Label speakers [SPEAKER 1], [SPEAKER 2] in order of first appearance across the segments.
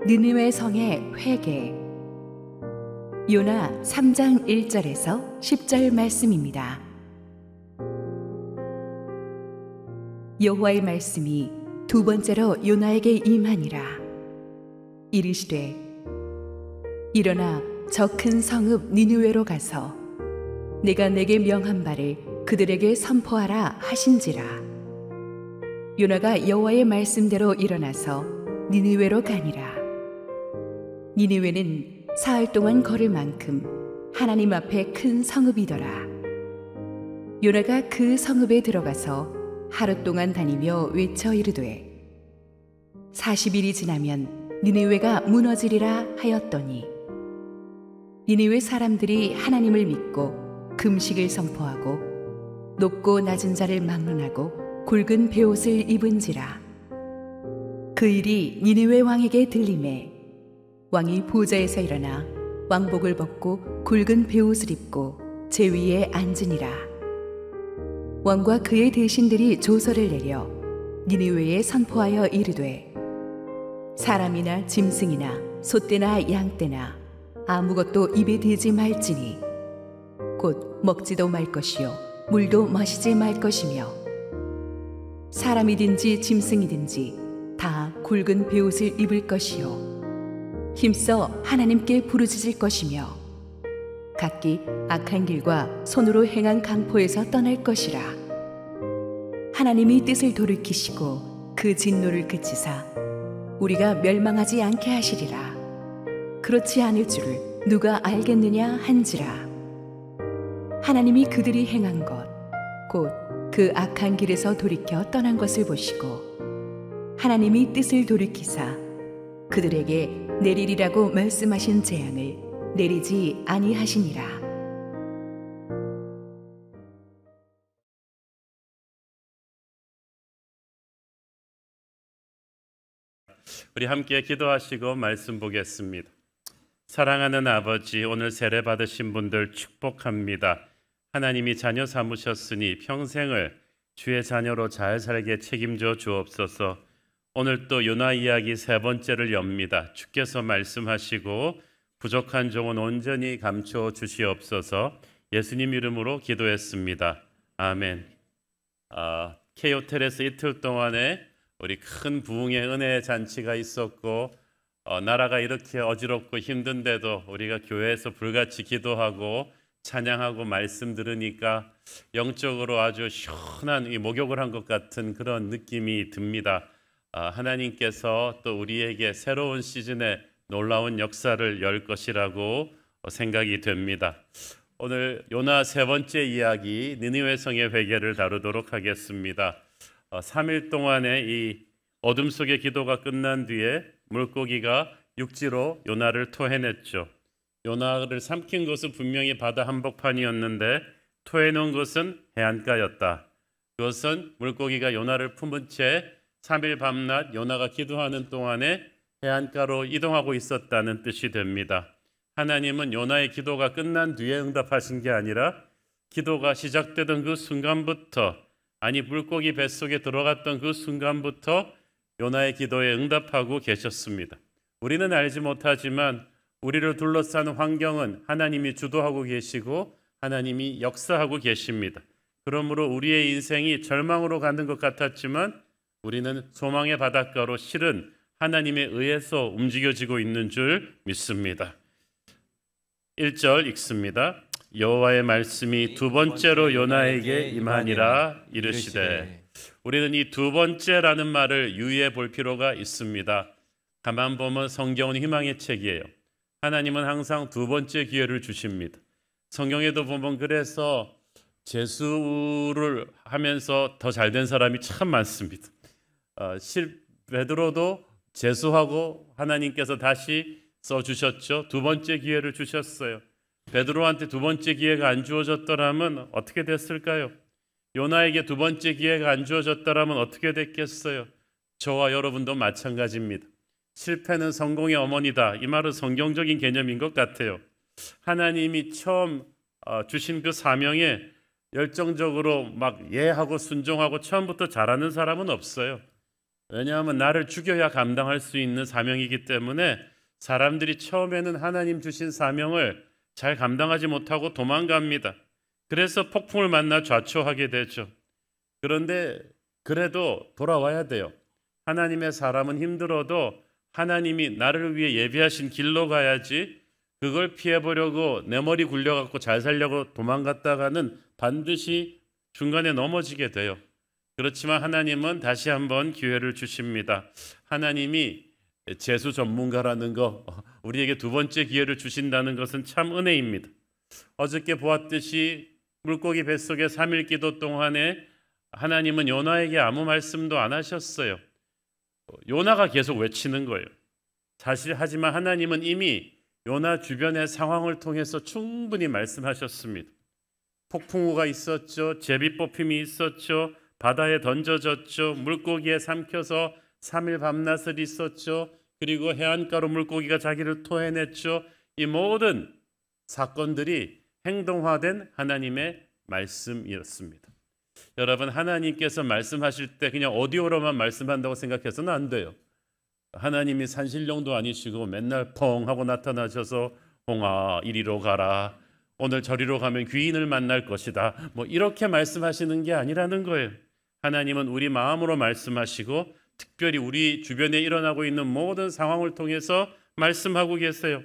[SPEAKER 1] 느느웨 성의 회개. 요나 3장 1절에서 10절 말씀입니다. 여호와의 말씀이 두 번째로 요나에게 임하니라. 이르시되 일어나 저 큰 성읍 니느웨로 가서 내가 내게 명한 바를 그들에게 선포하라 하신지라. 요나가 여호와의 말씀대로 일어나서 니느웨로 가니라. 니느웨는 사흘 동안 걸을 만큼 하나님 앞에 큰 성읍이더라. 요나가 그 성읍에 들어가서 하루 동안 다니며 외쳐 이르되 40일이 지나면 니느웨가 무너지리라 하였더니 니느웨 사람들이 하나님을 믿고 금식을 선포하고 높고 낮은 자를 막론하고 굵은 베옷을 입은지라. 그 일이 니느웨 왕에게 들리매 왕이 보좌에서 일어나 왕복을 벗고 굵은 베옷을 입고 제 위에 앉으니라. 왕과 그의 대신들이 조서를 내려 니느웨에 선포하여 이르되 사람이나 짐승이나 소떼나 양떼나 아무것도 입에 대지 말지니 곧 먹지도 말 것이요 물도 마시지 말 것이며 사람이든지 짐승이든지 다 굵은 베옷을 입을 것이요 힘써 하나님께 부르짖을 것이며 각기 악한 길과 손으로 행한 강포에서 떠날 것이라. 하나님이 뜻을 돌이키시고 그 진노를 그치사 우리가 멸망하지 않게 하시리라. 그렇지 않을 줄을 누가 알겠느냐 한지라. 하나님이 그들이 행한 것 곧 그 악한 길에서 돌이켜 떠난 것을 보시고 하나님이 뜻을 돌이키사 그들에게 내리리라고 말씀하신 재앙을 내리지 아니하시니라.
[SPEAKER 2] 우리 함께 기도하시고 말씀 보겠습니다. 사랑하는 아버지, 오늘 세례 받으신 분들 축복합니다. 하나님이 자녀 삼으셨으니 평생을 주의 자녀로 잘 살게 책임져 주옵소서. 오늘 또 요나 이야기 세 번째를 엽니다. 주께서 말씀하시고 부족한 종은 온전히 감춰 주시옵소서. 예수님 이름으로 기도했습니다. 아멘. K호텔에서 이틀 동안에 우리 큰 부흥의 은혜의 잔치가 있었고 나라가 이렇게 어지럽고 힘든데도 우리가 교회에서 불같이 기도하고 찬양하고 말씀 들으니까 영적으로 아주 시원한 목욕을 한 것 같은 그런 느낌이 듭니다. 하나님께서 또 우리에게 새로운 시즌에 놀라운 역사를 열 것이라고 생각이 됩니다. 오늘 요나 세 번째 이야기 니느웨 성의 회개를 다루도록 하겠습니다. 3일 동안의 이 어둠 속의 기도가 끝난 뒤에 물고기가 육지로 요나를 토해냈죠. 요나를 삼킨 것은 분명히 바다 한복판이었는데 토해놓은 것은 해안가였다. 그것은 물고기가 요나를 품은 채 3일 밤낮 요나가 기도하는 동안에 해안가로 이동하고 있었다는 뜻이 됩니다. 하나님은 요나의 기도가 끝난 뒤에 응답하신 게 아니라 기도가 시작되던 그 순간부터, 아니 물고기 뱃속에 들어갔던 그 순간부터 요나의 기도에 응답하고 계셨습니다. 우리는 알지 못하지만 우리를 둘러싸는 환경은 하나님이 주도하고 계시고 하나님이 역사하고 계십니다. 그러므로 우리의 인생이 절망으로 가는 것 같았지만 우리는 소망의 바닷가로 실은 하나님에 의해서 움직여지고 있는 줄 믿습니다. 1절 읽습니다. 여호와의 말씀이 두 번째로 요나에게 임하니라 이르시되. 우리는 이 두 번째라는 말을 유의해 볼 필요가 있습니다. 가만 보면 성경은 희망의 책이에요. 하나님은 항상 두 번째 기회를 주십니다. 성경에도 보면 그래서 재수를 하면서 더 잘된 사람이 참 많습니다. 베드로도 재수하고 하나님께서 다시 써주셨죠. 두 번째 기회를 주셨어요. 베드로한테 두 번째 기회가 안 주어졌더라면 어떻게 됐을까요? 요나에게 두 번째 기회가 안 주어졌더라면 어떻게 됐겠어요? 저와 여러분도 마찬가지입니다. 실패는 성공의 어머니다. 이 말은 성경적인 개념인 것 같아요. 하나님이 처음 주신 그 사명에 열정적으로 막 예하고 순종하고 처음부터 잘하는 사람은 없어요. 왜냐하면 나를 죽여야 감당할 수 있는 사명이기 때문에 사람들이 처음에는 하나님 주신 사명을 잘 감당하지 못하고 도망갑니다. 그래서 폭풍을 만나 좌초하게 되죠. 그런데 그래도 돌아와야 돼요. 하나님의 사람은 힘들어도 하나님이 나를 위해 예비하신 길로 가야지, 그걸 피해보려고 내 머리 굴려갖고 잘 살려고 도망갔다가는 반드시 중간에 넘어지게 돼요. 그렇지만 하나님은 다시 한번 기회를 주십니다. 하나님이 재수 전문가라는 거, 우리에게 두 번째 기회를 주신다는 것은 참 은혜입니다. 어저께 보았듯이 물고기 뱃속에 3일 기도 동안에 하나님은 요나에게 아무 말씀도 안 하셨어요. 요나가 계속 외치는 거예요. 사실 하지만 하나님은 이미 요나 주변의 상황을 통해서 충분히 말씀하셨습니다. 폭풍우가 있었죠. 제비 뽑힘이 있었죠. 바다에 던져졌죠. 물고기에 삼켜서 3일 밤낮을 있었죠. 그리고 해안가로 물고기가 자기를 토해냈죠. 이 모든 사건들이 행동화된 하나님의 말씀이었습니다. 여러분, 하나님께서 말씀하실 때 그냥 오디오로만 말씀한다고 생각해서는 안 돼요. 하나님이 산신령도 아니시고 맨날 펑 하고 나타나셔서 홍아 이리로 가라, 오늘 저리로 가면 귀인을 만날 것이다, 뭐 이렇게 말씀하시는 게 아니라는 거예요. 하나님은 우리 마음으로 말씀하시고 특별히 우리 주변에 일어나고 있는 모든 상황을 통해서 말씀하고 계세요.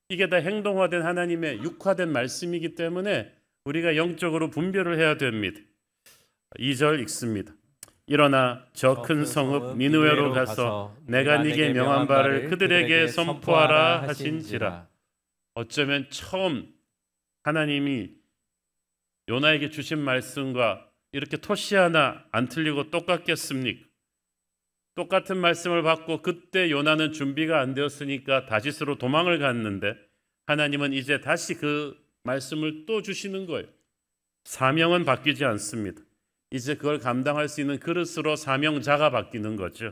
[SPEAKER 2] 이게 다 행동화된 하나님의 육화된 말씀이기 때문에 우리가 영적으로 분별을 해야 됩니다. 2절 읽습니다. 일어나 저 큰 성읍 니느웨로 가서 내가 네게 명한 바를 그들에게 선포하라 하신지라. 어쩌면 처음 하나님이 요나에게 주신 말씀과 이렇게 토시 하나 안 틀리고 똑같겠습니까? 똑같은 말씀을 받고 그때 요나는 준비가 안 되었으니까 다시스로 도망을 갔는데 하나님은 이제 다시 그 말씀을 또 주시는 거예요. 사명은 바뀌지 않습니다. 이제 그걸 감당할 수 있는 그릇으로 사명자가 바뀌는 거죠.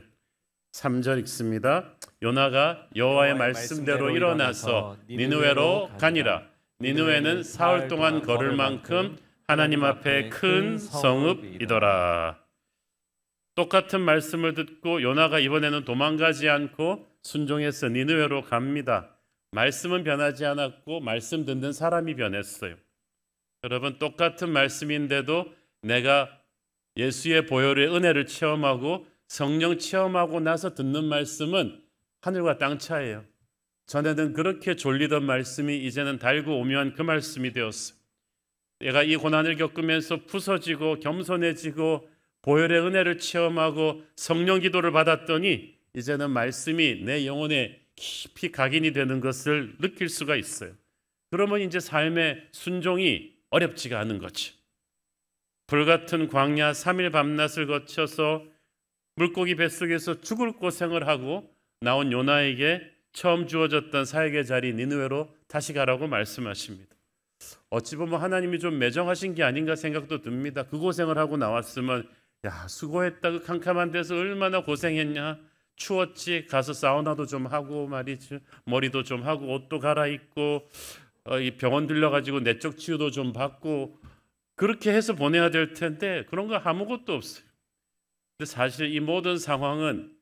[SPEAKER 2] 3절 읽습니다. 요나가 여호와의 말씀대로 일어나서 니느웨로 가니라. 니느웨는 사흘 동안 걸을 만큼 하나님 앞에 큰 성읍이더라. 똑같은 말씀을 듣고 요나가 이번에는 도망가지 않고 순종해서 니느웨로 갑니다. 말씀은 변하지 않았고 말씀 듣는 사람이 변했어요. 여러분, 똑같은 말씀인데도 내가 예수의 보혈의 은혜를 체험하고 성령 체험하고 나서 듣는 말씀은 하늘과 땅 차이예요. 전에는 그렇게 졸리던 말씀이 이제는 달고 오묘한 그 말씀이 되었어요. 내가 이 고난을 겪으면서 부서지고 겸손해지고 보혈의 은혜를 체험하고 성령 기도를 받았더니 이제는 말씀이 내 영혼에 깊이 각인이 되는 것을 느낄 수가 있어요. 그러면 이제 삶의 순종이 어렵지가 않은 거죠. 불같은 광야 3일 밤낮을 거쳐서 물고기 뱃속에서 죽을 고생을 하고 나온 요나에게 처음 주어졌던 사역의 자리 니느웨로 다시 가라고 말씀하십니다. 어찌 보면 하나님이 좀 매정하신 게 아닌가 생각도 듭니다. 그 고생을 하고 나왔으면 야, 수고했다, 그 캄캄한 데서 얼마나 고생했냐, 추웠지, 가서 사우나도 좀 하고 말이지, 머리도 좀 하고 옷도 갈아입고 이 병원 들려가지고 내적 치유도 좀 받고 그렇게 해서 보내야 될 텐데 그런 거 아무것도 없어요. 근데 사실 이 모든 상황은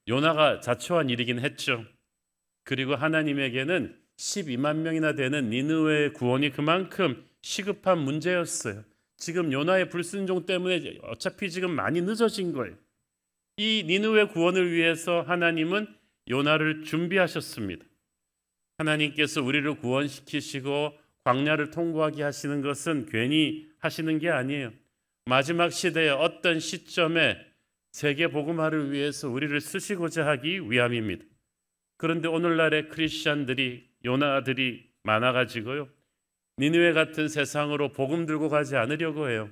[SPEAKER 2] 요나가 자초한 일이긴 했죠. 그리고 하나님에게는 12만 명이나 되는 니느웨의 구원이 그만큼 시급한 문제였어요. 지금 요나의 불순종 때문에 어차피 지금 많이 늦어진 거예요. 이 니느웨 구원을 위해서 하나님은 요나를 준비하셨습니다. 하나님께서 우리를 구원시키시고 광야를 통과하게 하시는 것은 괜히 하시는 게 아니에요. 마지막 시대의 어떤 시점에 세계 복음화를 위해서 우리를 쓰시고자 하기 위함입니다. 그런데 오늘날의 크리스천들이 요나들이 많아가지고요, 니느웨 같은 세상으로 복음 들고 가지 않으려고 해요.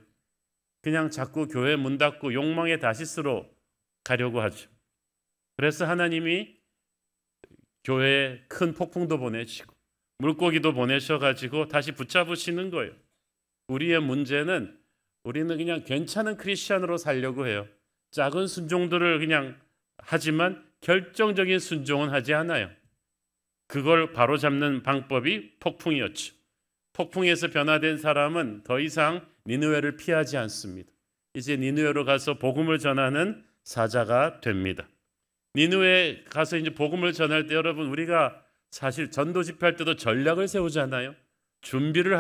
[SPEAKER 2] 그냥 자꾸 교회 문 닫고 욕망의 다시스로 가려고 하죠. 그래서 하나님이 교회에 큰 폭풍도 보내시고 물고기도 보내셔가지고 다시 붙잡으시는 거예요. 우리의 문제는 우리는 그냥 괜찮은 크리스천으로 살려고 해요. 작은 순종들을 그냥 하지만 결정적인 순종은 하지 않아요. 그걸 바로잡는 방법이 폭풍이었죠. 폭풍에서 변화된 사람은 더 이상 니느웨를 피하지 않습니다. 이제 니느웨로 가서 복음을 전하는 사자가 됩니다. 니느웨에 가서 이제 복음을 전할 때 여러분 우리가 사실 전도 집회할 때도 전략을 세우잖아요. 준비를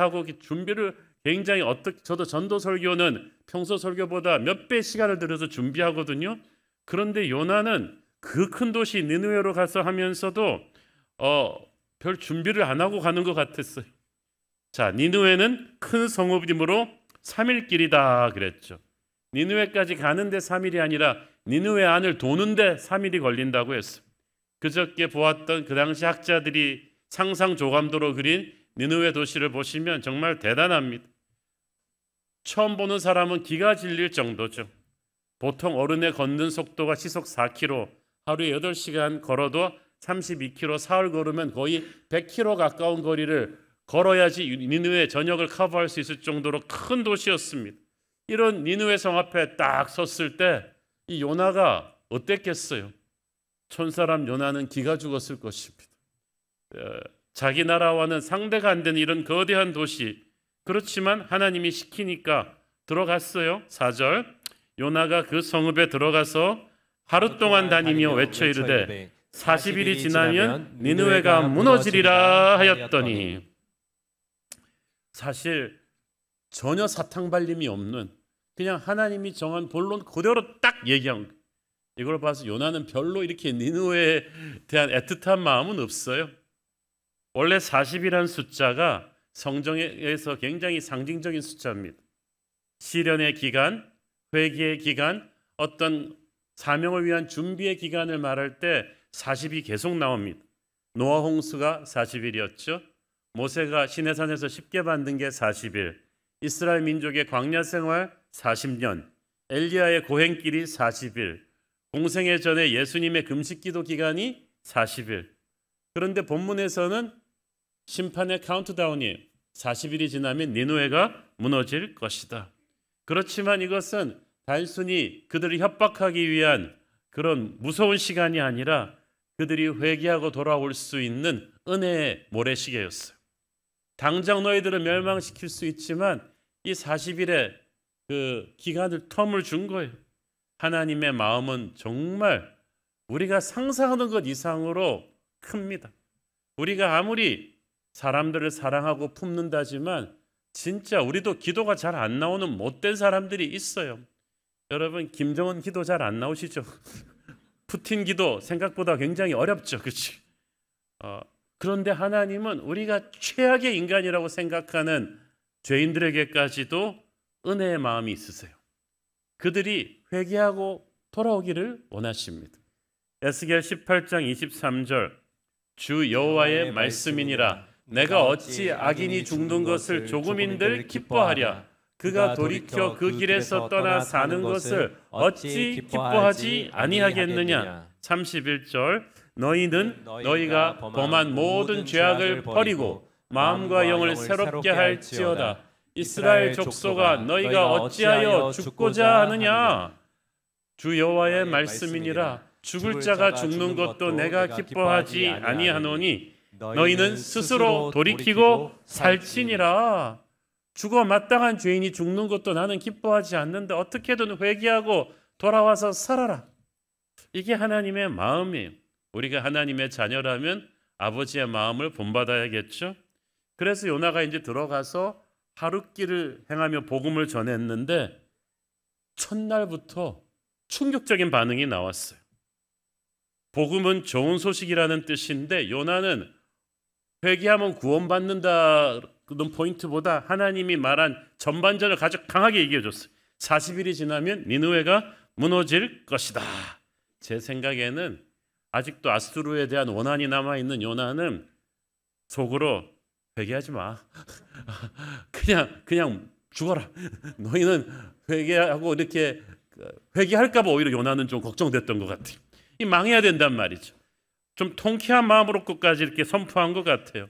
[SPEAKER 2] 굉장히 저도 전도 설교는 평소 설교보다 몇 배 시간을 들여서 준비하거든요. 그런데 요나는 그 큰 도시 니느웨로 가서 하면서도 별 준비를 안 하고 가는 것 같았어요. 자, 니느웨는 큰 성읍이므로 3일 길이다 그랬죠. 니느웨까지 가는데 3일이 아니라 니느웨 안을 도는데 3일이 걸린다고 했어요. 그저께 보았던 그 당시 학자들이 상상 조감도로 그린 니느웨 도시를 보시면 정말 대단합니다. 처음 보는 사람은 기가 질릴 정도죠. 보통 어른의 걷는 속도가 시속 4km, 하루에 8시간 걸어도 32km, 사흘 걸으면 거의 100km 가까운 거리를 걸어야지 니느웨 전역을 커버할 수 있을 정도로 큰 도시였습니다. 이런 니느웨 성 앞에 딱 섰을 때 이 요나가 어땠겠어요? 촌사람 요나는 기가 죽었을 것입니다. 자기 나라와는 상대가 안 되는 이런 거대한 도시, 그렇지만 하나님이 시키니까 들어갔어요. 4절, 요나가 그 성읍에 들어가서 하루 동안 다니며 외쳐 이르되 40일이 지나면 니느웨가 무너지리라 하였더니, 사실 전혀 사탕발림이 없는 그냥 하나님이 정한 본론 그대로 딱 얘기한 거예요. 이걸 봐서 요나는 별로 이렇게 니느웨에 대한 애틋한 마음은 없어요. 원래 40이라는 숫자가 성경에서 굉장히 상징적인 숫자입니다. 시련의 기간, 회개의 기간, 어떤 사명을 위한 준비의 기간을 말할 때 40이 계속 나옵니다. 노아 홍수가 40일이었죠. 모세가 시내산에서 십계 만든 게 40일, 이스라엘 민족의 광야 생활 40년, 엘리야의 고행길이 40일, 공생애 전에 예수님의 금식기도 기간이 40일. 그런데 본문에서는 심판의 카운트다운이 40일이 지나면 니느웨가 무너질 것이다. 그렇지만 이것은 단순히 그들을 협박하기 위한 그런 무서운 시간이 아니라 그들이 회개하고 돌아올 수 있는 은혜의 모래시계였어요. 당장 너희들을 멸망시킬 수 있지만 이 40일의 그 기간을 텀을 준 거예요. 하나님의 마음은 정말 우리가 상상하는 것 이상으로 큽니다. 우리가 아무리 사람들을 사랑하고 품는다지만 진짜 우리도 기도가 잘 안 나오는 못된 사람들이 있어요. 여러분 김정은 기도 잘 안 나오시죠? 푸틴 기도 생각보다 굉장히 어렵죠. 그렇지? 그런데 하나님은 우리가 최악의 인간이라고 생각하는 죄인들에게까지도 은혜의 마음이 있으세요. 그들이 회개하고 돌아오기를 원하십니다. 에스겔 18장 23절, 주 여호와의 말씀이니라. 내가 어찌 악인이 죽는 것을 조금인들 기뻐하랴. 그가 돌이켜 그 길에서 떠나 사는 것을 어찌 기뻐하지 아니하겠느냐. 31절, 너희는 너희가 범한 모든 죄악을 버리고 마음과 영을 새롭게 할지어다. 이스라엘 족속아, 너희가 어찌하여 죽고자 하느냐. 주 여호와의 말씀이니라. 죽을 자가 죽는 것도 내가 기뻐하지 아니하노니 너희는 스스로 돌이키고 살지니라. 죽어 마땅한 죄인이 죽는 것도 나는 기뻐하지 않는다. 어떻게든 회개하고 돌아와서 살아라. 이게 하나님의 마음이에요. 우리가 하나님의 자녀라면 아버지의 마음을 본받아야겠죠. 그래서 요나가 이제 들어가서 하룻길을 행하며 복음을 전했는데 첫날부터 충격적인 반응이 나왔어요. 복음은 좋은 소식이라는 뜻인데 요나는 회개하면 구원받는다 그런 포인트보다 하나님이 말한 전반전을 아주 강하게 얘기해 줬어요. 40일이 지나면 니느웨가 무너질 것이다. 제 생각에는 아직도 아수르에 대한 원한이 남아있는 요나는 속으로 회개하지 마. 그냥 죽어라. 너희는 회개하고 이렇게 회개할까 봐 오히려 요나는 좀 걱정됐던 것 같아요. 이 망해야 된단 말이죠. 좀 통쾌한 마음으로 끝까지 이렇게 선포한 것 같아요.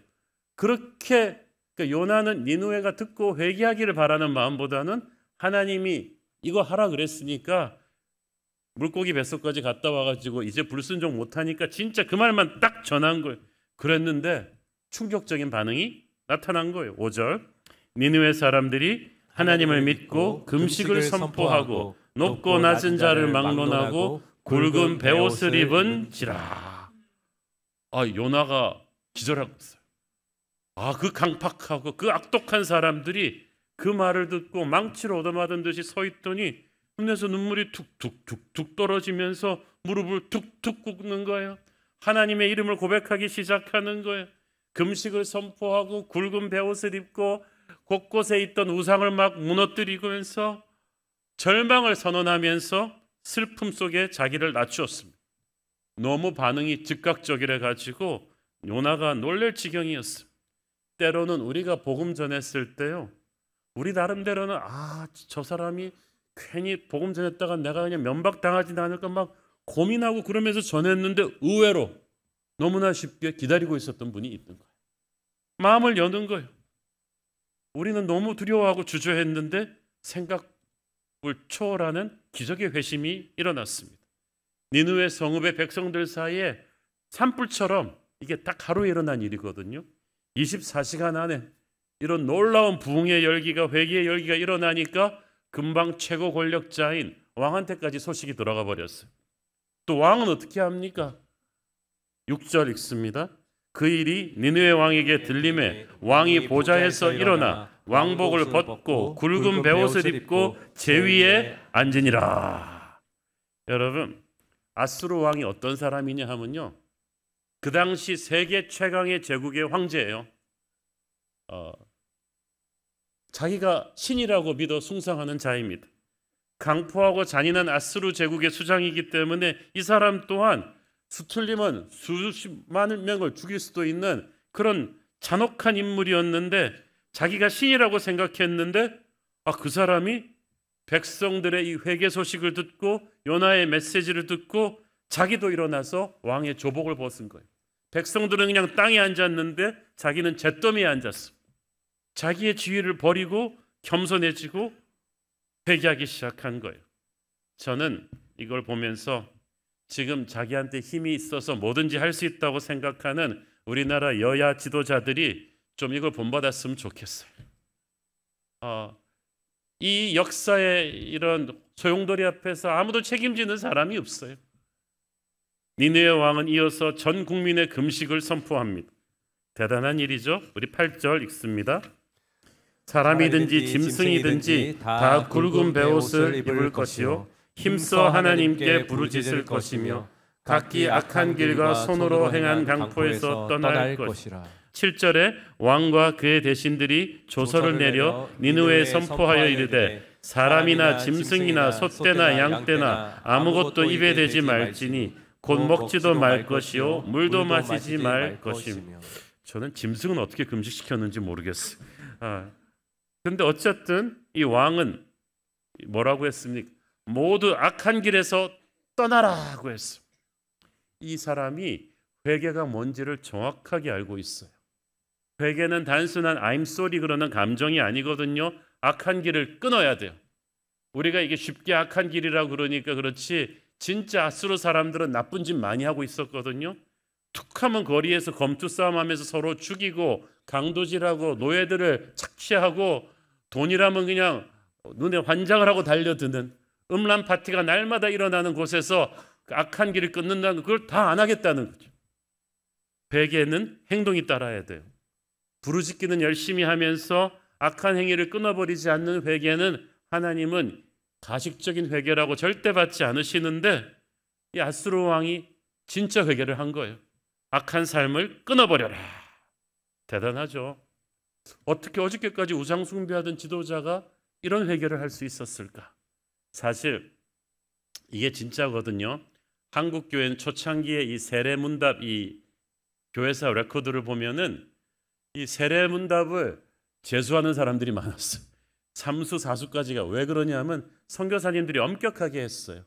[SPEAKER 2] 그렇게 요나는 니느웨가 듣고 회개하기를 바라는 마음보다는 하나님이 이거 하라 그랬으니까 물고기 뱃속까지 갔다 와가지고 이제 불순종 못하니까 진짜 그 말만 딱 전한 거예요. 그랬는데 충격적인 반응이 나타난 거예요. 5절, 니느웨 사람들이 하나님을 믿고 금식을 선포하고 높고 낮은 자를 막론하고 굵은 베옷을 입은지라. 요나가 기절하고 있어요. 그 강팍하고 그 악독한 사람들이 그 말을 듣고 망치로 얻어맞은 듯이 서 있더니 눈에서 눈물이 툭툭툭툭 떨어지면서 무릎을 툭툭 꿇는 거예요. 하나님의 이름을 고백하기 시작하는 거예요. 금식을 선포하고 굵은 베옷을 입고 곳곳에 있던 우상을 막 무너뜨리면서 절망을 선언하면서 슬픔 속에 자기를 낮추었습니다. 너무 반응이 즉각적이라 가지고 요나가 놀랄 지경이었어요. 때로는 우리가 복음 전했을 때요, 우리 나름대로는 저 사람이 괜히 복음 전했다가 내가 그냥 면박당하지 않을까 막 고민하고 그러면서 전했는데 의외로 너무나 쉽게 기다리고 있었던 분이 있는 거예요. 마음을 여는 거예요. 우리는 너무 두려워하고 주저했는데 생각을 초월하는 기적의 회심이 일어났습니다. 니느웨 성읍의 백성들 사이에 산불처럼 이게 딱 하루에 일어난 일이거든요. 24시간 안에 이런 놀라운 부흥의 열기가, 회개의 열기가 일어나니까 금방 최고 권력자인 왕한테까지 소식이 들어가 버렸어요. 또 왕은 어떻게 합니까? 6절 읽습니다. 그 일이 니느웨 왕에게 들림에 왕이 보좌에서 일어나 왕복을 벗고 굵은 베옷을 입고 제위에 앉으니라. 여러분, 아수르 왕이 어떤 사람이냐 하면요, 그 당시 세계 최강의 제국의 황제예요. 자기가 신이라고 믿어 숭상하는 자입니다. 강포하고 잔인한 아수르 제국의 수장이기 때문에 이 사람 또한 수틀리면 수십만 명을 죽일 수도 있는 그런 잔혹한 인물이었는데, 자기가 신이라고 생각했는데 그 사람이 백성들의 이 회개 소식을 듣고 요나의 메시지를 듣고 자기도 일어나서 왕의 조복을 벗은 거예요. 백성들은 그냥 땅에 앉았는데 자기는 잿더미에 앉았어. 자기의 지위를 버리고 겸손해지고 회개하기 시작한 거예요. 저는 이걸 보면서 지금 자기한테 힘이 있어서 뭐든지 할 수 있다고 생각하는 우리나라 여야 지도자들이 좀 이걸 본받았으면 좋겠어요. 이 역사의 이런 소용돌이 앞에서 아무도 책임지는 사람이 없어요. 니느웨 왕은 이어서 전 국민의 금식을 선포합니다. 대단한 일이죠. 우리 8절 읽습니다. 사람이든지 짐승이든지 다 굵은 베옷을 입을 것이요 힘써 하나님께 부르짖을 것이며 각기 악한 길과 손으로 행한 강포에서 떠날 것이라. 7절에 왕과 그의 대신들이 조서를 내려 니느웨에 선포하여 이르되 사람이나 짐승이나 소떼나 양떼나 아무것도 입에 대지 말지니 곧 먹지도 말 것이요 물도 마시지 말 것이며. 저는 짐승은 어떻게 금식시켰는지 모르겠어요. 그런데 어쨌든 이 왕은 뭐라고 했습니까? 모두 악한 길에서 떠나라고 했어. 이 사람이 회개가 뭔지를 정확하게 알고 있어요. 회개는 단순한 I'm sorry 그러는 감정이 아니거든요. 악한 길을 끊어야 돼요. 우리가 이게 쉽게 악한 길이라고 그러니까 그렇지, 진짜 아수르 사람들은 나쁜 짓 많이 하고 있었거든요. 툭하면 거리에서 검투 싸움하면서 서로 죽이고 강도질하고 노예들을 착취하고 돈이라면 그냥 눈에 환장을 하고 달려드는 음란 파티가 날마다 일어나는 곳에서 악한 길을 끊는다는 그걸 다 안 하겠다는 거죠. 회개는 행동이 따라야 돼요. 부르짖기는 열심히 하면서 악한 행위를 끊어버리지 않는 회개는 하나님은 가식적인 회개라고 절대 받지 않으시는데, 이 아수르 왕이 진짜 회개를 한 거예요. 악한 삶을 끊어버려라. 대단하죠. 어떻게 어저께까지 우상 숭배하던 지도자가 이런 회개를 할 수 있었을까? 사실 이게 진짜거든요. 한국 교회는 초창기에 이 세례문답 이 교회사 레코드를 보면은 이 세례문답을 재수하는 사람들이 많았어요. 삼수 사수까지가. 왜 그러냐면 선교사님들이 엄격하게 했어요.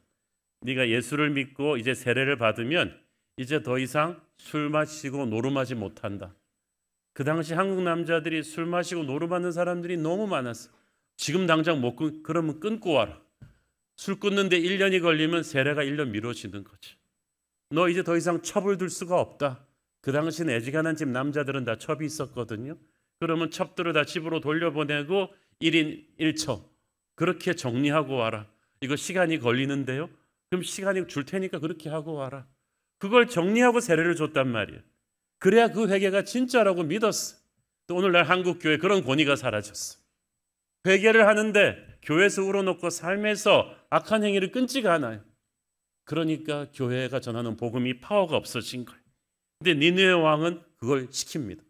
[SPEAKER 2] 네가 예수를 믿고 이제 세례를 받으면 이제 더 이상 술 마시고 노름하지 못한다. 그 당시 한국 남자들이 술 마시고 노름하는 사람들이 너무 많았어요. 지금 당장 못 그러면 끊고 와라. 술 끊는데 1년이 걸리면 세례가 1년 미뤄지는 거지. 너 이제 더 이상 첩을 둘 수가 없다. 그 당시는 애지간한 집 남자들은 다 첩이 있었거든요. 그러면 첩들을 다 집으로 돌려보내고 1인 1첩 그렇게 정리하고 와라. 이거 시간이 걸리는데요. 그럼 시간이 줄 테니까 그렇게 하고 와라. 그걸 정리하고 세례를 줬단 말이에요. 그래야 그 회개가 진짜라고 믿었어. 또 오늘날 한국 교회 그런 권위가 사라졌어. 회개를 하는데 교회에서 우러놓고 삶에서 악한 행위를 끊지가 않아요. 그러니까 교회가 전하는 복음이 파워가 없어진 거예요. 근데 니느웨 왕은 그걸 시킵니다.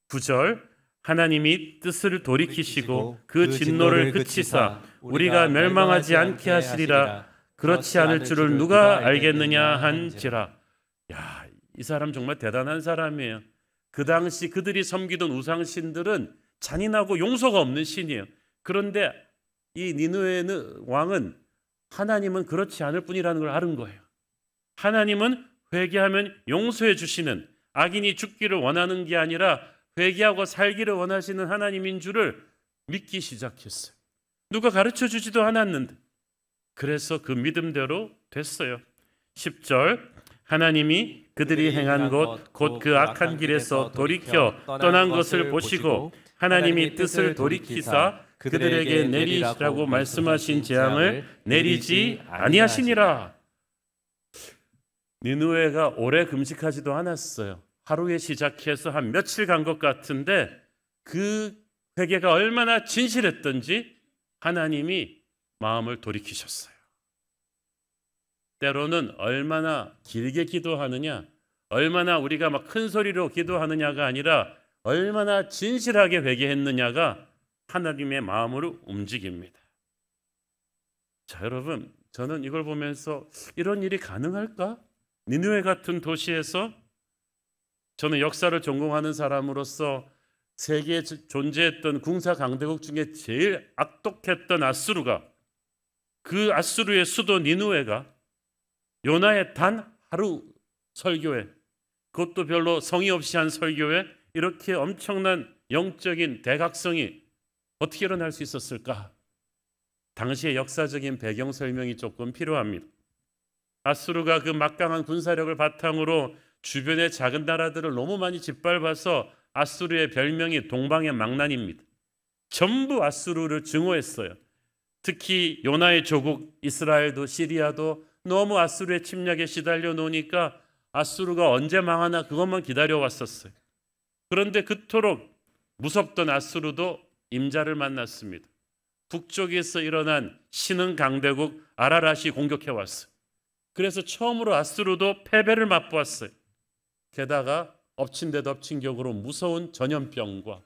[SPEAKER 2] 9절, 하나님이 뜻을 돌이키시고 그 진노를 그치사 우리가 멸망하지 않게 하시리라. 그렇지 않을 줄을 누가 알겠느냐 한지라. 야, 이 사람 정말 대단한 사람이에요. 그 당시 그들이 섬기던 우상신들은 잔인하고 용서가 없는 신이에요. 그런데 이 니느웨 왕은 하나님은 그렇지 않을 뿐이라는 걸 아는 거예요. 하나님은 회개하면 용서해 주시는, 악인이 죽기를 원하는 게 아니라 회개하고 살기를 원하시는 하나님인 줄을 믿기 시작했어요. 누가 가르쳐 주지도 않았는데. 그래서 그 믿음대로 됐어요. 10절, 하나님이 그들이 행한 것 곧 그 악한 길에서 돌이켜 떠난 것을 보시고 하나님이 뜻을 돌이키사 그들에게 내리시라고 말씀하신 재앙을 내리지 아니하시니라. 니느웨가 오래 금식하지도 않았어요. 하루에 시작해서 한 며칠 간 것 같은데 그 회개가 얼마나 진실했던지 하나님이 마음을 돌이키셨어요. 때로는 얼마나 길게 기도하느냐, 얼마나 우리가 막 큰 소리로 기도하느냐가 아니라 얼마나 진실하게 회개했느냐가 하나님의 마음으로 움직입니다. 자, 여러분, 저는 이걸 보면서 이런 일이 가능할까? 니느웨 같은 도시에서 저는 역사를 전공하는 사람으로서 세계에 존재했던 군사 강대국 중에 제일 악독했던 아수르가, 그 아수르의 수도 니느웨가 요나의 단 하루 설교에, 그것도 별로 성의 없이 한 설교에 이렇게 엄청난 영적인 대각성이 어떻게 일어날 수 있었을까? 당시의 역사적인 배경 설명이 조금 필요합니다. 아수르가 그 막강한 군사력을 바탕으로 주변의 작은 나라들을 너무 많이 짓밟아서 아수르의 별명이 동방의 망난입니다. 전부 아수르를 증오했어요. 특히 요나의 조국 이스라엘도 시리아도 너무 아수르의 침략에 시달려 놓으니까 아수르가 언제 망하나 그것만 기다려왔었어요. 그런데 그토록 무섭던 아수르도 임자를 만났습니다. 북쪽에서 일어난 신흥 강대국 아라랏이 공격해왔어요. 그래서 처음으로 아수르도 패배를 맛보았어요. 게다가 엎친 데 덮친 격으로 무서운 전염병과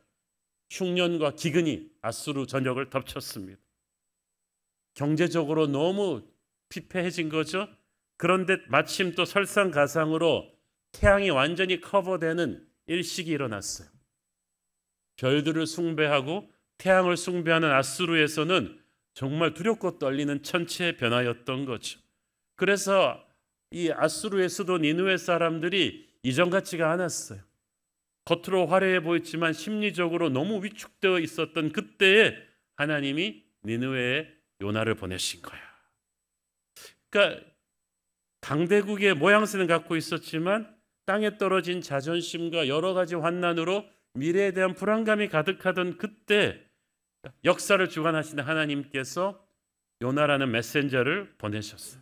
[SPEAKER 2] 흉년과 기근이 아수르 전역을 덮쳤습니다. 경제적으로 너무 피폐해진 거죠. 그런데 마침 또 설상가상으로 태양이 완전히 커버되는 일식이 일어났어요. 별들을 숭배하고 태양을 숭배하는 아수르에서는 정말 두렵고 떨리는 천체의 변화였던 거죠. 그래서 이 아수르의 수도 니느웨 사람들이 이전 같지가 않았어요. 겉으로 화려해 보였지만 심리적으로 너무 위축되어 있었던 그때에 하나님이 니느웨에 요나를 보내신 거야. 그러니까 강대국의 모양새는 갖고 있었지만 땅에 떨어진 자존심과 여러 가지 환난으로 미래에 대한 불안감이 가득하던 그때 역사를 주관하시는 하나님께서 요나라는 메신저를 보내셨어요.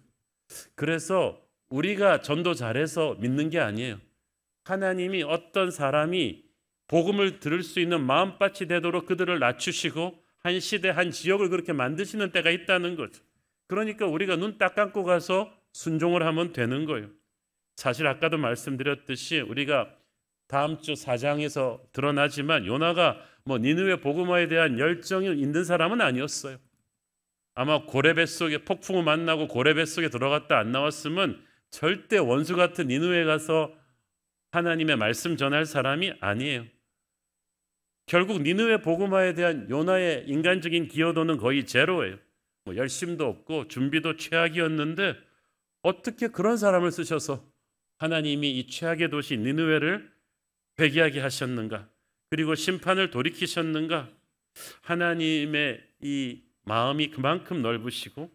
[SPEAKER 2] 그래서 우리가 전도 잘해서 믿는 게 아니에요. 하나님이 어떤 사람이 복음을 들을 수 있는 마음밭이 되도록 그들을 낮추시고 한 시대 한 지역을 그렇게 만드시는 때가 있다는 거죠. 그러니까 우리가 눈 딱 감고 가서 순종을 하면 되는 거예요. 사실 아까도 말씀드렸듯이 우리가 다음 주 4장에서 드러나지만 요나가 니느웨 복음화에 대한 열정이 있는 사람은 아니었어요. 아마 고레 뱃속에 폭풍을 만나고 고레 뱃속에 들어갔다 안 나왔으면 절대 원수 같은 니느웨에 가서 하나님의 말씀 전할 사람이 아니에요. 결국 니느웨 복음화에 대한 요나의 인간적인 기여도는 거의 제로예요. 열심도 없고 준비도 최악이었는데 어떻게 그런 사람을 쓰셔서 하나님이 이 최악의 도시 니느웨를 회개하게 하셨는가? 그리고 심판을 돌이키셨는가? 하나님의 이 마음이 그만큼 넓으시고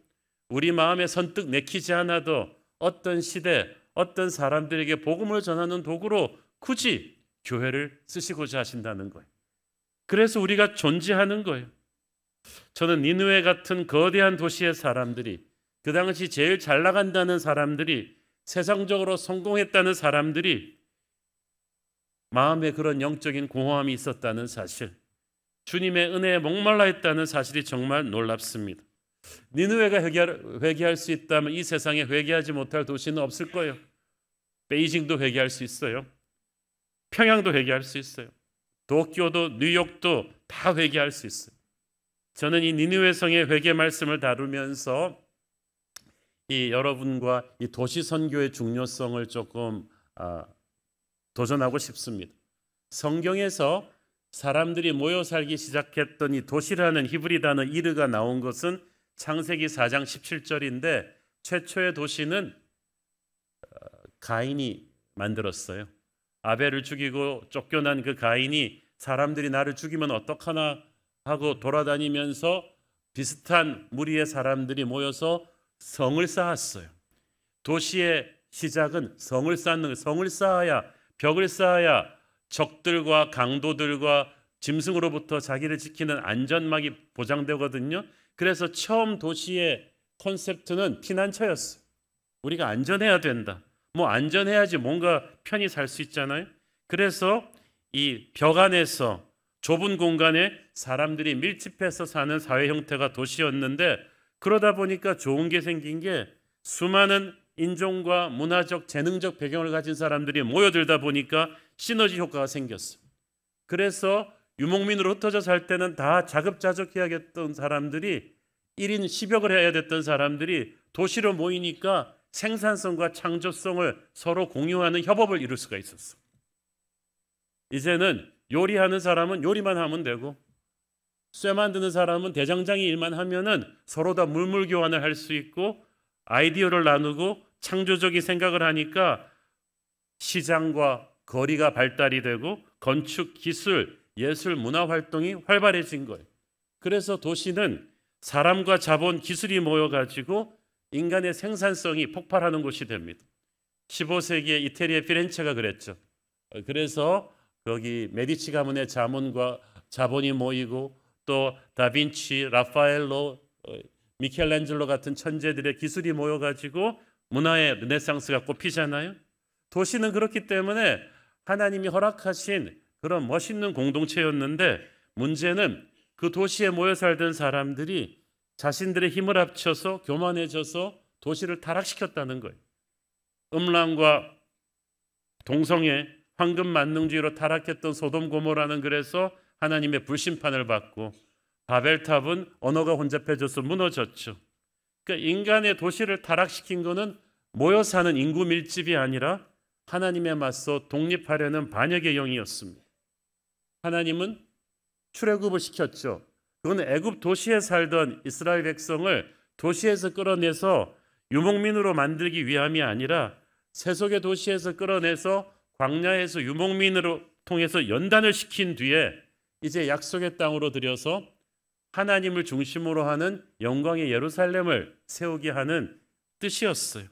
[SPEAKER 2] 우리 마음에 선뜻 내키지 않아도 어떤 시대, 어떤 사람들에게 복음을 전하는 도구로 굳이 교회를 쓰시고자 하신다는 거예요. 그래서 우리가 존재하는 거예요. 저는 니느웨 같은 거대한 도시의 사람들이 그 당시 제일 잘 나간다는 사람들이, 세상적으로 성공했다는 사람들이 마음에 그런 영적인 공허함이 있었다는 사실, 주님의 은혜에 목말라 있다는 사실이 정말 놀랍습니다. 니느웨가 회개할 수 있다면 이 세상에 회개하지 못할 도시는 없을 거예요. 베이징도 회개할 수 있어요. 평양도 회개할 수 있어요. 도쿄도 뉴욕도 다 회개할 수 있어요. 저는 이 니느웨 성의 회개 말씀을 다루면서 이 여러분과 이 도시 선교의 중요성을 조금 도전하고 싶습니다. 성경에서 사람들이 모여 살기 시작했던 이 도시라는 히브리 단어 이르가 나온 것은 창세기 4장 17절인데 최초의 도시는 가인이 만들었어요. 아벨을 죽이고 쫓겨난 그 가인이 사람들이 나를 죽이면 어떡하나 하고 돌아다니면서 비슷한 무리의 사람들이 모여서 성을 쌓았어요. 도시의 시작은 성을 쌓는, 성을 쌓아야, 벽을 쌓아야 적들과 강도들과 짐승으로부터 자기를 지키는 안전막이 보장되거든요. 그래서 처음 도시의 콘셉트는 피난처였어요. 우리가 안전해야 된다. 뭐 안전해야지 뭔가 편히 살 수 있잖아요. 그래서 이 벽 안에서 좁은 공간에 사람들이 밀집해서 사는 사회 형태가 도시였는데, 그러다 보니까 좋은 게 생긴 게 수많은 인종과 문화적, 재능적 배경을 가진 사람들이 모여들다 보니까 시너지 효과가 생겼어요. 그래서 유목민으로 흩어져 살 때는 다 자급자족해야겠던 사람들이 1인 10역을 해야 됐던 사람들이 도시로 모이니까 생산성과 창조성을 서로 공유하는 협업을 이룰 수가 있었어. 이제는 요리하는 사람은 요리만 하면 되고, 쇠 만드는 사람은 대장장이 일만 하면은 서로 다 물물 교환을 할 수 있고, 아이디어를 나누고 창조적인 생각을 하니까 시장과 거리가 발달이 되고 건축, 기술, 예술, 문화 활동이 활발해진 거예요. 그래서 도시는 사람과 자본, 기술이 모여가지고 인간의 생산성이 폭발하는 곳이 됩니다. 15세기에 이태리의 피렌체가 그랬죠. 그래서 거기 메디치 가문의 자본이 모이고 또 다빈치, 라파엘로, 미켈란젤로 같은 천재들의 기술이 모여가지고 문화의 르네상스가 꽃피잖아요. 도시는 그렇기 때문에 하나님이 허락하신 그런 멋있는 공동체였는데, 문제는 그 도시에 모여 살던 사람들이 자신들의 힘을 합쳐서 교만해져서 도시를 타락시켰다는 거예요. 음란과 동성애, 황금 만능주의로 타락했던 소돔 고모라는, 그래서 하나님의 불심판을 받고, 바벨탑은 언어가 혼잡해져서 무너졌죠. 그러니까 인간의 도시를 타락시킨 것은 모여 사는 인구 밀집이 아니라 하나님에 맞서 독립하려는 반역의 영이었습니다. 하나님은 출애굽을 시켰죠. 그건 애굽 도시에 살던 이스라엘 백성을 도시에서 끌어내서 유목민으로 만들기 위함이 아니라 세속의 도시에서 끌어내서 광야에서 유목민으로 통해서 연단을 시킨 뒤에 이제 약속의 땅으로 들여서 하나님을 중심으로 하는 영광의 예루살렘을 세우게 하는 뜻이었어요.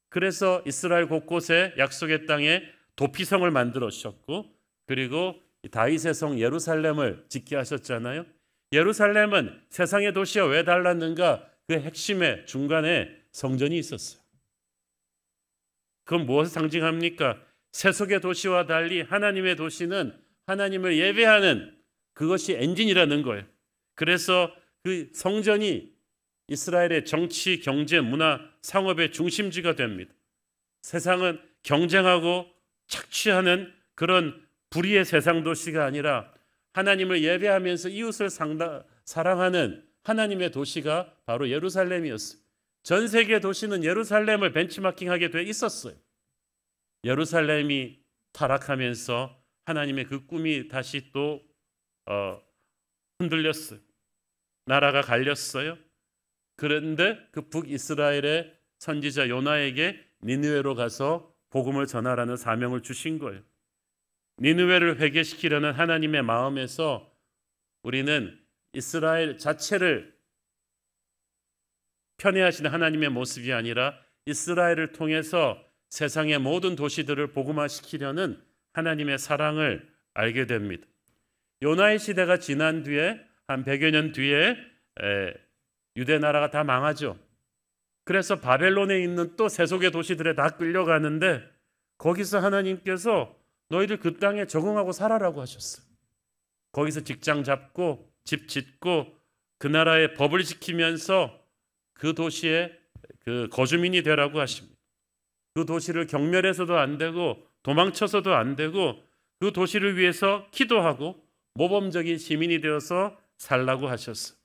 [SPEAKER 2] 그래서 이스라엘 곳곳에 약속의 땅에 도피성을 만들어 주셨고, 그리고 다윗의 성 예루살렘을 짓게 하셨잖아요. 예루살렘은 세상의 도시와 왜 달랐는가? 그 핵심의 중간에 성전이 있었어요. 그건 무엇을 상징합니까? 세속의 도시와 달리 하나님의 도시는 하나님을 예배하는, 그것이 엔진이라는 거예요. 그래서 그 성전이 이스라엘의 정치, 경제, 문화, 상업의 중심지가 됩니다. 세상은 경쟁하고 착취하는 그런 불의의 세상 도시가 아니라 하나님을 예배하면서 이웃을 사랑하는 하나님의 도시가 바로 예루살렘이었어요. 전 세계 도시는 예루살렘을 벤치마킹하게 돼 있었어요. 예루살렘이 타락하면서 하나님의 그 꿈이 다시 또 흔들렸어요. 나라가 갈렸어요. 그런데 그 북이스라엘의 선지자 요나에게 니느웨로 가서 복음을 전하라는 사명을 주신 거예요. 니느웨를 회개시키려는 하나님의 마음에서 우리는 이스라엘 자체를 편애하시는 하나님의 모습이 아니라 이스라엘을 통해서 세상의 모든 도시들을 복음화시키려는 하나님의 사랑을 알게 됩니다. 요나의 시대가 지난 뒤에 한 100여 년 뒤에 유대 나라가 다 망하죠. 그래서 바벨론에 있는 또 세속의 도시들에 다 끌려가는데 거기서 하나님께서 너희들 그 땅에 적응하고 살아라고 하셨어요. 거기서 직장 잡고 집 짓고 그 나라의 법을 지키면서 그 도시의 그 거주민이 되라고 하십니다. 그 도시를 경멸해서도 안 되고 도망쳐서도 안 되고 그 도시를 위해서 기도하고 모범적인 시민이 되어서 살라고 하셨어요.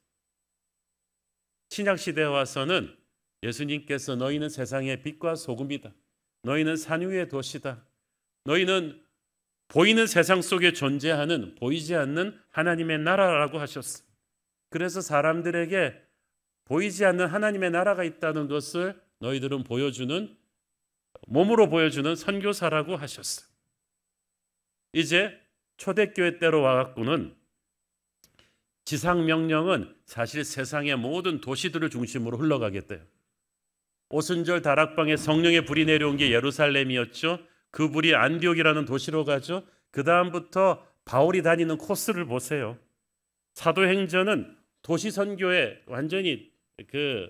[SPEAKER 2] 신약 시대에 와서는 예수님께서 너희는 세상의 빛과 소금이다. 너희는 산 위의 도시다. 너희는 보이는 세상 속에 존재하는 보이지 않는 하나님의 나라라고 하셨어요. 그래서 사람들에게 보이지 않는 하나님의 나라가 있다는 것을 너희들은 보여주는 몸으로 보여주는 선교사라고 하셨어요. 이제 초대교회 때로 와갖고는 지상명령은 사실 세상의 모든 도시들을 중심으로 흘러가겠대요. 오순절 다락방에 성령의 불이 내려온 게 예루살렘이었죠. 그 불이 안디옥이라는 도시로 가죠. 그 다음부터 바울이 다니는 코스를 보세요. 사도행전은 도시 선교에 완전히 그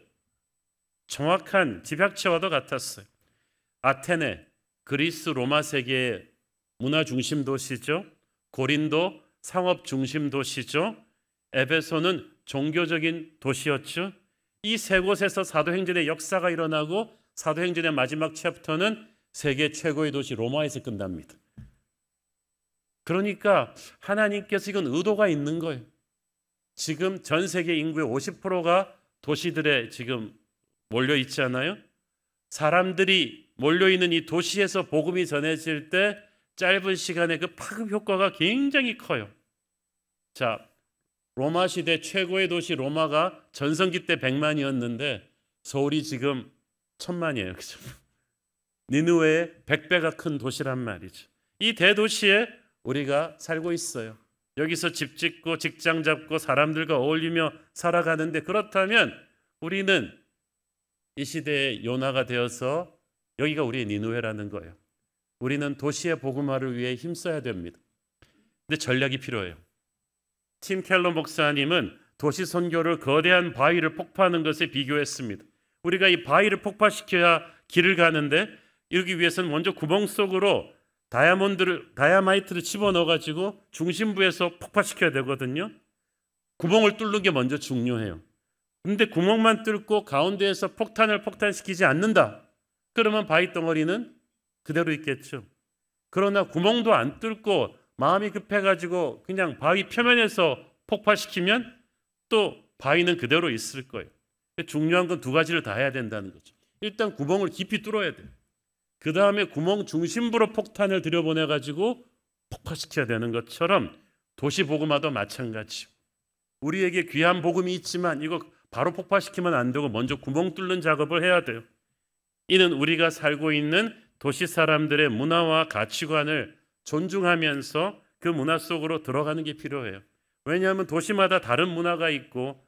[SPEAKER 2] 정확한 집약체와도 같았어요. 아테네, 그리스 로마 세계의 문화 중심 도시죠. 고린도 상업 중심 도시죠. 에베소는 종교적인 도시였죠. 이 세 곳에서 사도행전의 역사가 일어나고 사도행전의 마지막 챕터는 세계 최고의 도시 로마에서 끝납니다. 그러니까 하나님께서 이건 의도가 있는 거예요. 지금 전 세계 인구의 50%가 도시들에 지금 몰려 있잖아요. 사람들이 몰려 있는 이 도시에서 복음이 전해질 때 짧은 시간에 그 파급 효과가 굉장히 커요. 자, 로마 시대 최고의 도시 로마가 전성기 때 100만이었는데 서울이 지금 1000만이에요. 그죠? 니느웨의 100배가 큰 도시란 말이죠. 이 대도시에 우리가 살고 있어요. 여기서 집 짓고 직장 잡고 사람들과 어울리며 살아가는데 그렇다면 우리는 이 시대의 요나가 되어서 여기가 우리의 니느웨라는 거예요. 우리는 도시의 복음화를 위해 힘써야 됩니다. 근데 전략이 필요해요. 팀 켈러 목사님은 도시 선교를 거대한 바위를 폭파하는 것에 비교했습니다. 우리가 이 바위를 폭파시켜야 길을 가는데 이러기 위해서는 먼저 구멍 속으로 다이아마이트를 집어넣어가지고 중심부에서 폭파시켜야 되거든요. 구멍을 뚫는 게 먼저 중요해요. 근데 구멍만 뚫고 가운데에서 폭탄을 폭탄시키지 않는다. 그러면 바위 덩어리는 그대로 있겠죠. 그러나 구멍도 안 뚫고 마음이 급해가지고 그냥 바위 표면에서 폭파시키면 또 바위는 그대로 있을 거예요. 중요한 건 두 가지를 다 해야 된다는 거죠. 일단 구멍을 깊이 뚫어야 돼요. 그 다음에 구멍 중심부로 폭탄을 들여보내가지고 폭파시켜야 되는 것처럼 도시 복음화도 마찬가지. 우리에게 귀한 복음이 있지만 이거 바로 폭파시키면 안 되고 먼저 구멍 뚫는 작업을 해야 돼요. 이는 우리가 살고 있는 도시 사람들의 문화와 가치관을 존중하면서 그 문화 속으로 들어가는 게 필요해요. 왜냐하면 도시마다 다른 문화가 있고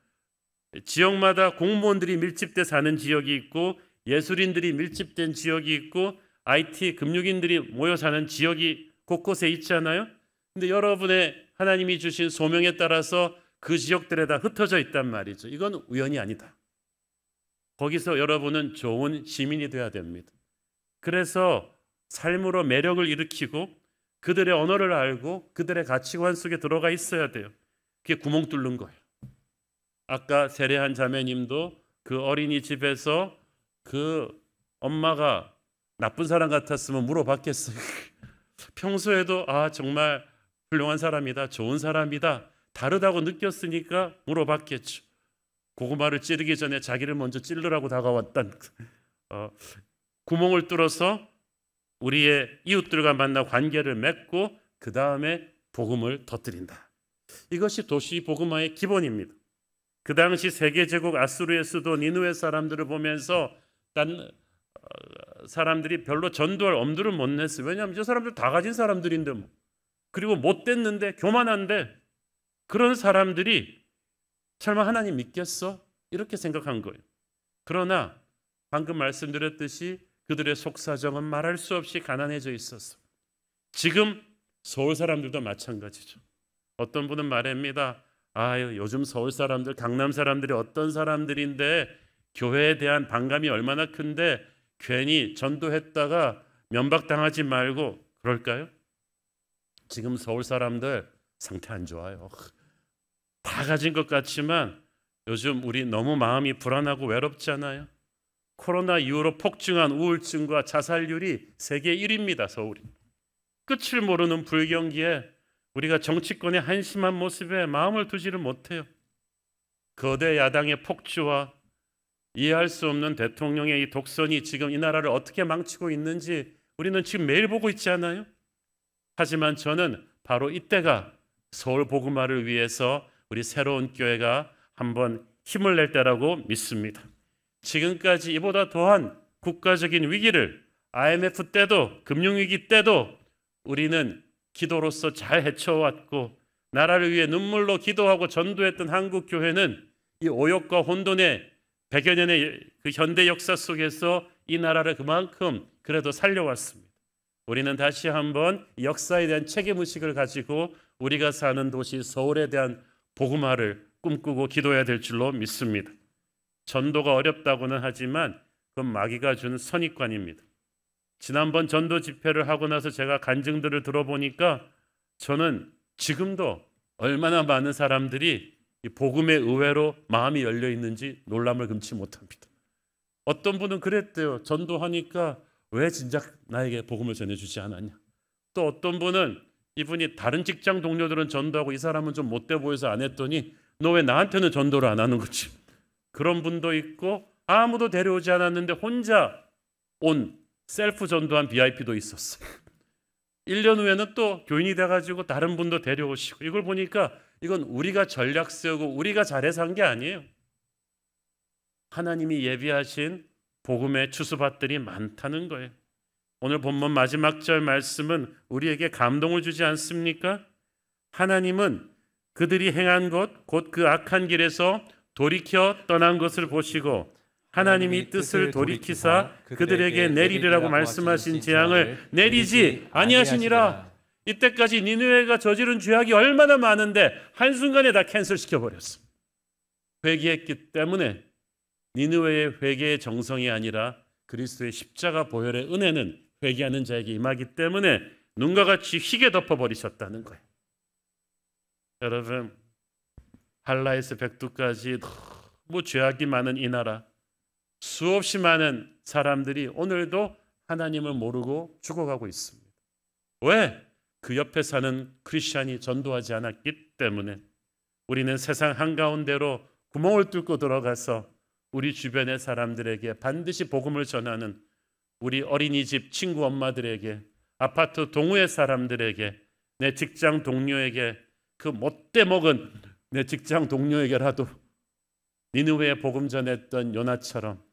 [SPEAKER 2] 지역마다 공무원들이 밀집돼 사는 지역이 있고 예술인들이 밀집된 지역이 있고 IT 금융인들이 모여 사는 지역이 곳곳에 있잖아요. 근데 여러분의 하나님이 주신 소명에 따라서 그 지역들에 다 흩어져 있단 말이죠. 이건 우연이 아니다. 거기서 여러분은 좋은 시민이 되어야 됩니다. 그래서 삶으로 매력을 일으키고 그들의 언어를 알고 그들의 가치관 속에 들어가 있어야 돼요. 그게 구멍 뚫는 거예요. 아까 세례한 자매님도 그 어린이집에서 그 엄마가 나쁜 사람 같았으면 물어봤겠어요. 평소에도 정말 훌륭한 사람이다, 좋은 사람이다, 다르다고 느꼈으니까 물어봤겠죠. 고구마를 찌르기 전에 자기를 먼저 찌르라고 다가왔단 구멍을 뚫어서 우리의 이웃들과 만나 관계를 맺고 그 다음에 복음을 터뜨린다. 이것이 도시 복음화의 기본입니다. 그 당시 세계제국 아수르의 수도 니느웨 사람들을 보면서 딴 사람들이 별로 전도할 엄두를 못 냈어요. 왜냐하면 저 사람들 다 가진 사람들인데 뭐. 그리고 못됐는데 교만한데 그런 사람들이 설마 하나님 믿겠어? 이렇게 생각한 거예요. 그러나 방금 말씀드렸듯이 그들의 속사정은 말할 수 없이 가난해져 있었어. 지금 서울 사람들도 마찬가지죠. 어떤 분은 말합니다. 요즘 서울 사람들, 강남 사람들이 어떤 사람들인데 교회에 대한 반감이 얼마나 큰데 괜히 전도했다가 면박당하지 말고 그럴까요? 지금 서울 사람들 상태 안 좋아요. 다 가진 것 같지만 요즘 우리 너무 마음이 불안하고 외롭잖아요. 코로나 이후로 폭증한 우울증과 자살률이 세계 1위입니다. 서울이. 끝을 모르는 불경기에 우리가 정치권의 한심한 모습에 마음을 두지를 못해요. 거대 야당의 폭주와 이해할 수 없는 대통령의 이 독선이 지금 이 나라를 어떻게 망치고 있는지 우리는 지금 매일 보고 있지 않아요? 하지만 저는 바로 이때가 서울 복음화를 위해서 우리 새로운 교회가 한번 힘을 낼 때라고 믿습니다. 지금까지 이보다 더한 국가적인 위기를 IMF 때도 금융위기 때도 우리는 기도로서 잘 헤쳐왔고 나라를 위해 눈물로 기도하고 전도했던 한국 교회는 이 오욕과 혼돈의 100여 년의 그 현대 역사 속에서 이 나라를 그만큼 그래도 살려왔습니다. 우리는 다시 한번 역사에 대한 책임의식을 가지고 우리가 사는 도시 서울에 대한 복음화를 꿈꾸고 기도해야 될 줄로 믿습니다. 전도가 어렵다고는 하지만 그건 마귀가 준 선입관입니다. 지난번 전도 집회를 하고 나서 제가 간증들을 들어보니까 저는 지금도 얼마나 많은 사람들이 이 복음의 의외로 마음이 열려 있는지 놀람을 금치 못합니다. 어떤 분은 그랬대요. 전도하니까 왜 진작 나에게 복음을 전해주지 않았냐. 또 어떤 분은 이분이 다른 직장 동료들은 전도하고 이 사람은 좀 못돼 보여서 안 했더니 너 왜 나한테는 전도를 안 하는 거지. 그런 분도 있고 아무도 데려오지 않았는데 혼자 온 셀프 전도한 VIP도 있었어요. 1년 후에는 또 교인이 돼가지고 다른 분도 데려오시고 이걸 보니까 이건 우리가 전략 세우고 우리가 잘해서 한 게 아니에요. 하나님이 예비하신 복음의 추수밭들이 많다는 거예요. 오늘 본문 마지막 절 말씀은 우리에게 감동을 주지 않습니까? 하나님은 그들이 행한 것 곧 그 악한 길에서 돌이켜 떠난 것을 보시고 하나님이 뜻을 돌이키사 그들에게 내리리라고 말씀하신 재앙을 내리지 아니하시니라. 이때까지 니느웨가 저지른 죄악이 얼마나 많은데 한순간에 다 캔슬시켜버렸어. 회개했기 때문에 니느웨의 회개의 정성이 아니라 그리스도의 십자가 보혈의 은혜는 회개하는 자에게 임하기 때문에 눈과 같이 희게 덮어버리셨다는 거예요. 여러분, 할라에서 백두까지 너무 죄악이 많은 이 나라, 수없이 많은 사람들이 오늘도 하나님을 모르고 죽어가고 있습니다. 왜? 그 옆에 사는 크리스찬이 전도하지 않았기 때문에. 우리는 세상 한가운데로 구멍을 뚫고 들어가서 우리 주변의 사람들에게 반드시 복음을 전하는 우리 어린이집 친구 엄마들에게, 아파트 동호회 사람들에게, 내 직장 동료에게, 그 못돼 먹은 내 직장 동료에게라도 니느웨에 복음 전했던 요나처럼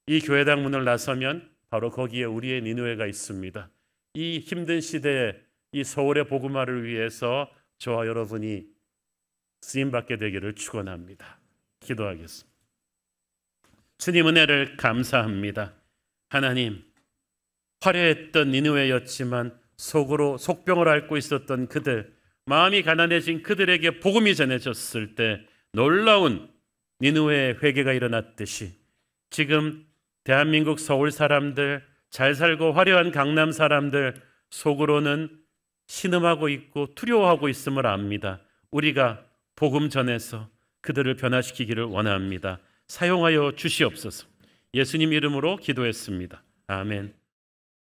[SPEAKER 2] 이 교회당 문을 나서면 바로 거기에 우리의 니느웨가 있습니다. 이 힘든 시대에 이 서울의 복음화를 위해서 저와 여러분이 쓰임받게 되기를 축원합니다. 기도하겠습니다. 주님 은혜를 감사합니다. 하나님, 화려했던 니느웨였지만 속으로 속병을 앓고 있었던 그들, 마음이 가난해진 그들에게 복음이 전해졌을 때 놀라운 니느웨의 회개가 일어났듯이 지금 대한민국 서울 사람들, 잘 살고 화려한 강남 사람들 속으로는 신음하고 있고 두려워하고 있음을 압니다. 우리가 복음 전해서 그들을 변화시키기를 원합니다. 사용하여 주시옵소서. 예수님 이름으로 기도했습니다. 아멘.